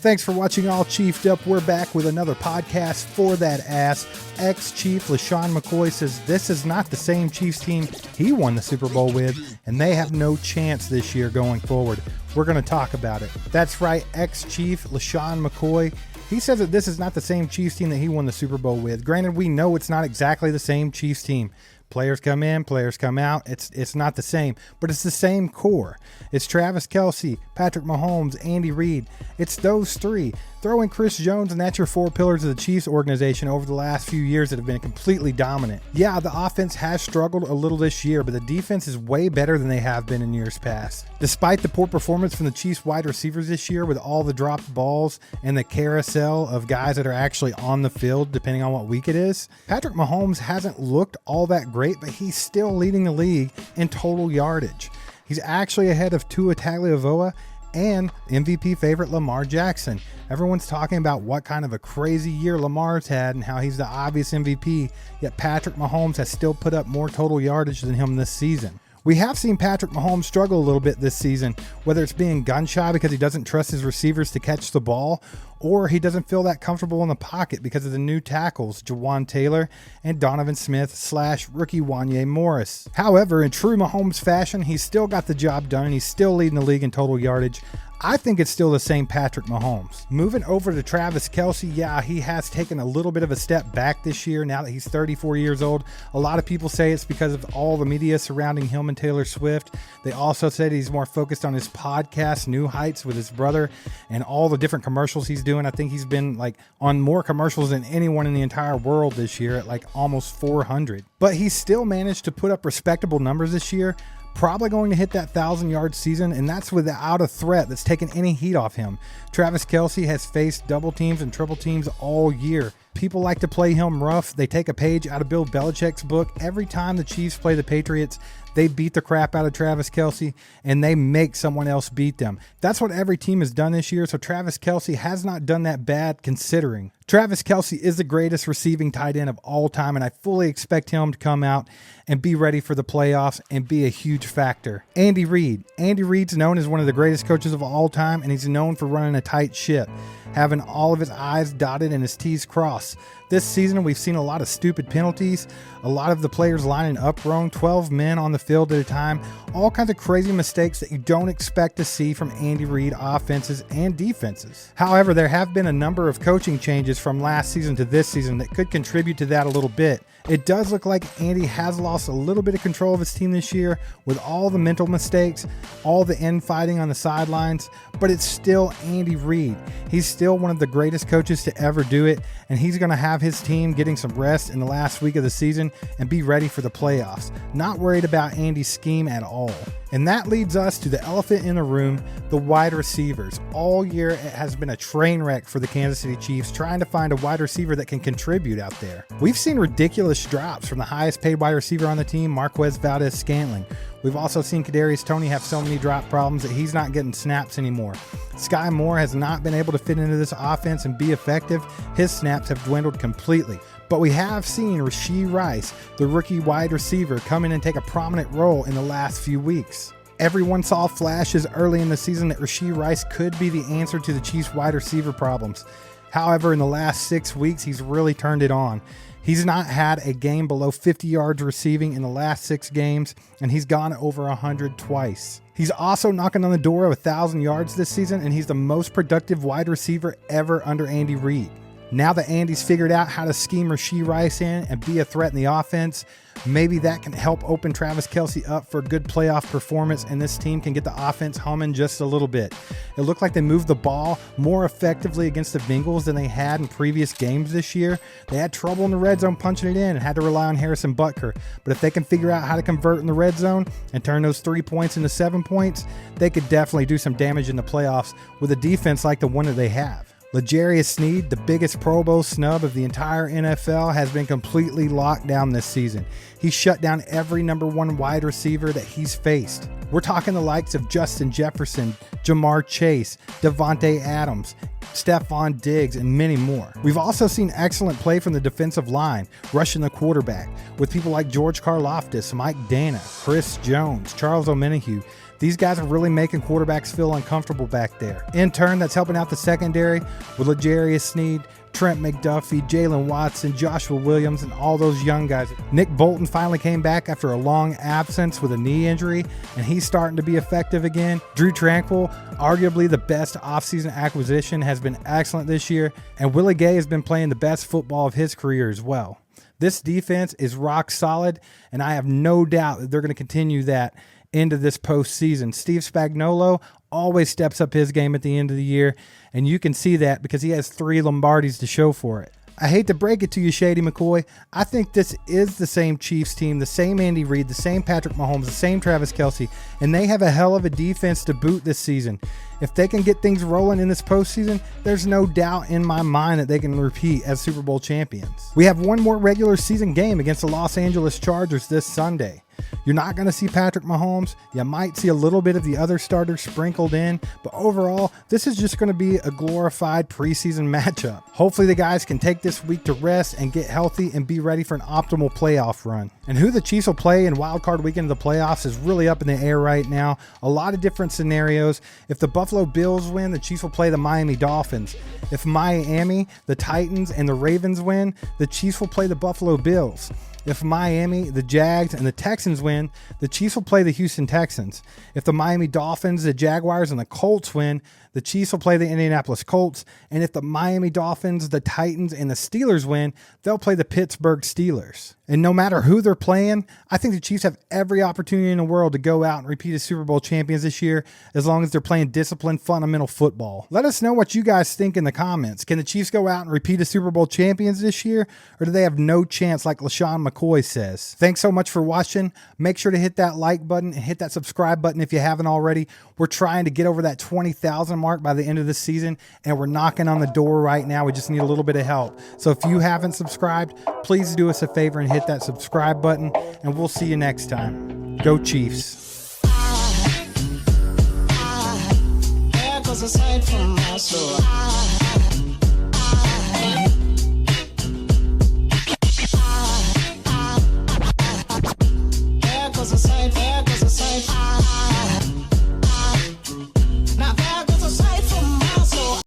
Thanks for watching All Chiefed Up. We're back with another podcast for that ass. Ex-Chief LeSean McCoy says this is not the same Chiefs team he won the Super Bowl with, and they have no chance this year going forward. We're going to talk about it. That's right, ex-Chief LeSean McCoy. He says that this is not the same Chiefs team that he won the Super Bowl with. Granted, we know it's not exactly the same Chiefs team. Players come in, players come out. It's not the same, but it's the same core. It's Travis Kelce, Patrick Mahomes, Andy Reid. It's those three. Throw in Chris Jones, and that's your four pillars of the Chiefs organization over the last few years that have been completely dominant. Yeah, the offense has struggled a little this year, but the defense is way better than they have been in years past. Despite the poor performance from the Chiefs wide receivers this year with all the dropped balls and the carousel of guys that are actually on the field, depending on what week it is, Patrick Mahomes hasn't looked all that great, but he's still leading the league in total yardage. He's actually ahead of Tua Tagovailoa and MVP favorite Lamar Jackson. Everyone's talking about what kind of a crazy year Lamar's had and how he's the obvious MVP, yet Patrick Mahomes has still put up more total yardage than him this season. We have seen Patrick Mahomes struggle a little bit this season, whether it's being gun shy because he doesn't trust his receivers to catch the ball, or he doesn't feel that comfortable in the pocket because of the new tackles, Jawan Taylor and Donovan Smith / rookie Wanya Morris. However, in true Mahomes fashion, he's still got the job done and he's still leading the league in total yardage. I think it's still the same Patrick Mahomes. Moving over to Travis Kelce, yeah, he has taken a little bit of a step back this year now that he's 34 years old. A lot of people say it's because of all the media surrounding him and Taylor Swift. They also said he's more focused on his podcast, New Heights, with his brother, and all the different commercials he's doing. I think he's been on more commercials than anyone in the entire world this year at almost 400. But he's still managed to put up respectable numbers this year. Probably going to hit that 1,000-yard season, and that's without a threat that's taken any heat off him. Travis Kelce has faced double teams and triple teams all year. People like to play him rough. They take a page out of Bill Belichick's book. Every time the Chiefs play the Patriots, they beat the crap out of Travis Kelce, and they make someone else beat them. That's what every team has done this year, so Travis Kelce has not done that bad considering. Travis Kelce is the greatest receiving tight end of all time, and I fully expect him to come out and be ready for the playoffs and be a huge factor. Andy Reid. Andy Reid's known as one of the greatest coaches of all time, and he's known for running a tight ship, having all of his I's dotted and his T's crossed. This season, we've seen a lot of stupid penalties, a lot of the players lining up wrong, 12 men on the field at a time, all kinds of crazy mistakes that you don't expect to see from Andy Reid offenses and defenses. However, there have been a number of coaching changes from last season to this season that could contribute to that a little bit. It does look like Andy has lost a little bit of control of his team this year with all the mental mistakes, all the infighting on the sidelines, but it's still Andy Reid. He's still one of the greatest coaches to ever do it, and he's going to have his team getting some rest in the last week of the season and be ready for the playoffs. Not worried about Andy's scheme at all. And that leads us to the elephant in the room, the wide receivers. All year, it has been a train wreck for the Kansas City Chiefs trying to find a wide receiver that can contribute out there. We've seen ridiculous drops from the highest paid wide receiver on the team, Marquez Valdez-Scantling. We've also seen Kadarius Toney have so many drop problems that he's not getting snaps anymore. Sky Moore has not been able to fit into this offense and be effective. His snaps have dwindled completely. But we have seen Rashod Rice, the rookie wide receiver, come in and take a prominent role in the last few weeks. Everyone saw flashes early in the season that Rashod Rice could be the answer to the Chiefs' wide receiver problems. However, in the last 6 weeks, he's really turned it on. He's not had a game below 50 yards receiving in the last 6 games, and he's gone over 100 twice. He's also knocking on the door of 1,000 yards this season, and he's the most productive wide receiver ever under Andy Reid. Now that Andy's figured out how to scheme Rashod Rice in and be a threat in the offense, maybe that can help open Travis Kelce up for a good playoff performance, and this team can get the offense humming just a little bit. It looked like they moved the ball more effectively against the Bengals than they had in previous games this year. They had trouble in the red zone punching it in and had to rely on Harrison Butker. But if they can figure out how to convert in the red zone and turn those 3 points into 7 points, they could definitely do some damage in the playoffs with a defense like the one that they have. L'Jarius Sneed, the biggest Pro Bowl snub of the entire NFL, has been completely locked down this season. He's shut down every number 1 wide receiver that he's faced. We're talking the likes of Justin Jefferson, Jamar Chase, Devontae Adams, Stephon Diggs, and many more. We've also seen excellent play from the defensive line, rushing the quarterback, with people like George Karlaftis, Mike Dana, Chris Jones, Charles Omenihu. These guys are really making quarterbacks feel uncomfortable back there. In turn, that's helping out the secondary with L'Jarius Sneed, Trent McDuffie, Jalen Watson, Joshua Williams, and all those young guys. Nick Bolton finally came back after a long absence with a knee injury, and he's starting to be effective again. Drew Tranquill, arguably the best offseason acquisition, has been excellent this year, and Willie Gay has been playing the best football of his career as well. This defense is rock solid, and I have no doubt that they're going to continue that into this postseason. Steve Spagnuolo always steps up his game at the end of the year, and you can see that because he has 3 Lombardis to show for it. I hate to break it to you, Shady McCoy. I think this is the same Chiefs team, the same Andy Reid, the same Patrick Mahomes, the same Travis Kelce, and they have a hell of a defense to boot this season. If they can get things rolling in this postseason, there's no doubt in my mind that they can repeat as Super Bowl champions. We have one more regular season game against the Los Angeles Chargers this Sunday. You're not going to see Patrick Mahomes. You might see a little bit of the other starters sprinkled in, but overall, this is just going to be a glorified preseason matchup. Hopefully the guys can take this week to rest and get healthy and be ready for an optimal playoff run. And who the Chiefs will play in wildcard weekend of the playoffs is really up in the air right now. A lot of different scenarios. If the Buffalo Bills win, the Chiefs will play the Miami Dolphins. If Miami, the Titans, and the Ravens win, the Chiefs will play the Buffalo Bills. If Miami, the Jags, and the Texans win, the Chiefs will play the Houston Texans. If the Miami Dolphins, the Jaguars, and the Colts win, the Chiefs will play the Indianapolis Colts. And if the Miami Dolphins, the Titans, and the Steelers win, they'll play the Pittsburgh Steelers. And no matter who they're playing, I think the Chiefs have every opportunity in the world to go out and repeat as Super Bowl champions this year, as long as they're playing disciplined, fundamental football. Let us know what you guys think in the comments. Can the Chiefs go out and repeat as Super Bowl champions this year, or do they have no chance like LeSean McCoy says? Thanks so much for watching. Make sure to hit that like button and hit that subscribe button if you haven't already. We're trying to get over that 20,000 mark by the end of this season, and we're knocking on the door right now. We just need a little bit of help. So if you haven't subscribed, please do us a favor and hit that subscribe button, and we'll see you next time. Go Chiefs. There goes a sight from my soul.